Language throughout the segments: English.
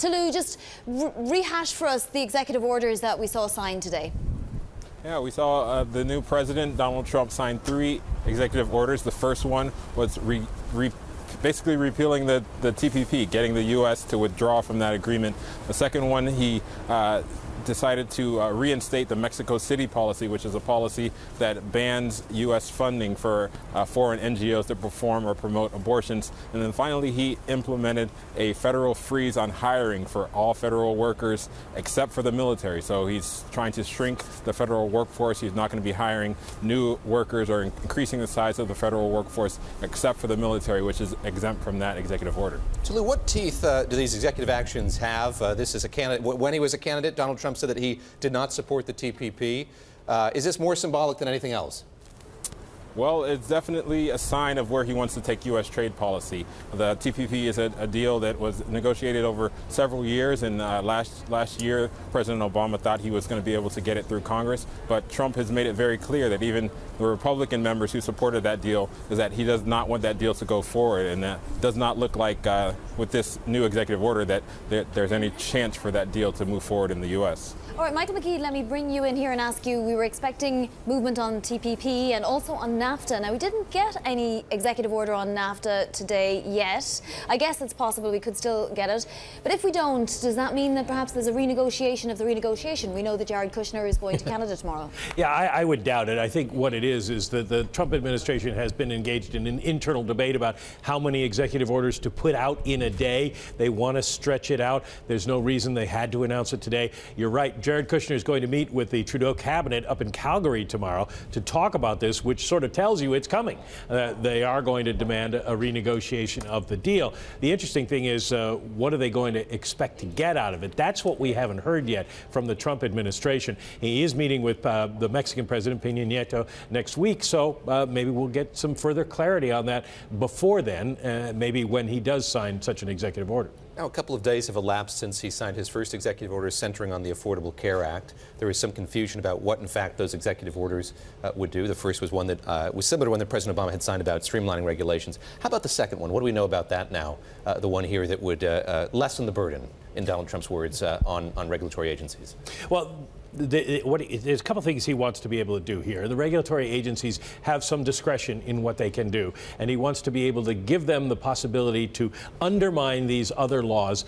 Tolu, just rehash for us the executive orders that we saw signed today. Yeah, we saw the new president, Donald Trump, sign 3 executive orders. The first one was basically repealing the TPP, getting the U.S. to withdraw from that agreement. The second one, he decided to reinstate the Mexico City policy, which is a policy that bans U.S. funding for foreign NGOs that perform or promote abortions. And then finally, he implemented a federal freeze on hiring for all federal workers except for the military. So he's trying to shrink the federal workforce. He's not going to be hiring new workers or increasing the size of the federal workforce except for the military, which is exempt from that executive order. Tolu, what teeth do these executive actions have? This is a candidate. When he was a candidate, Donald Trump said that he did not support the TPP. Is this more symbolic than anything else? Well, it's definitely a sign of where he wants to take U.S. trade policy. The TPP is a deal that was negotiated over several years, and last year President Obama thought he was going to be able to get it through Congress, but Trump has made it very clear that even the Republican members who supported that deal is that he does not want that deal to go forward, and that does not look like with this new executive order that there's any chance for that deal to move forward in the U.S. All right, Michael McKee, let me bring you in here and ask you, we were expecting movement on TPP and also on NAFTA. Now, we didn't get any executive order on NAFTA today yet. I guess it's possible we could still get it. But if we don't, does that mean that perhaps there's a renegotiation of the renegotiation? We know that Jared Kushner is going to Canada tomorrow. Yeah, I would doubt it. I think what it is that the Trump administration has been engaged in an internal debate about how many executive orders to put out in a day. They want to stretch it out. There's no reason they had to announce it today. You're right. Jared Kushner is going to meet with the Trudeau cabinet up in Calgary tomorrow to talk about this, which sort of tells you it's coming. They are going to demand a renegotiation of the deal. The interesting thing is, what are they going to expect to get out of it? That's what we haven't heard yet from the Trump administration. He is meeting with the Mexican president, Peña Nieto, next week, so maybe we'll get some further clarity on that before then, maybe when he does sign such an executive order. Now, a couple of days have elapsed since he signed his first executive order centering on the Affordable Care Act. There was some confusion about what, in fact, those executive orders would do. The first was one that was similar to one that President Obama had signed about streamlining regulations. How about the second one? What do we know about that now? The one here that would lessen the burden, in Donald Trump's words, on regulatory agencies. Well, there's a couple of things he wants to be able to do here. The regulatory agencies have some discretion in what they can do, and he wants to be able to give them the possibility to undermine these other laws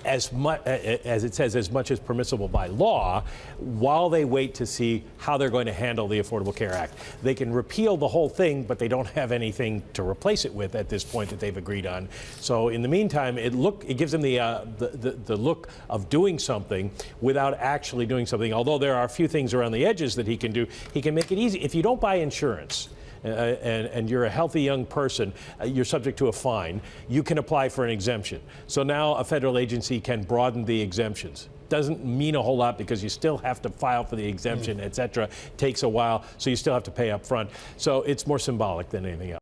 as much as it says, as much as permissible by law, while they wait to see how they're going to handle the Affordable Care Act. They can repeal the whole thing, but they don't have anything to replace it with at this point that they've agreed on. So in the meantime, it gives them the look of doing something without actually doing something. Although there are a few things around the edges that he can do, he can make it easy. If you don't buy insurance, and you're a healthy young person, you're subject to a fine, you can apply for an exemption. So now a federal agency can broaden the exemptions. Doesn't mean a whole lot because you still have to file for the exemption, et cetera. Takes a while, so you still have to pay up front. So it's more symbolic than anything else.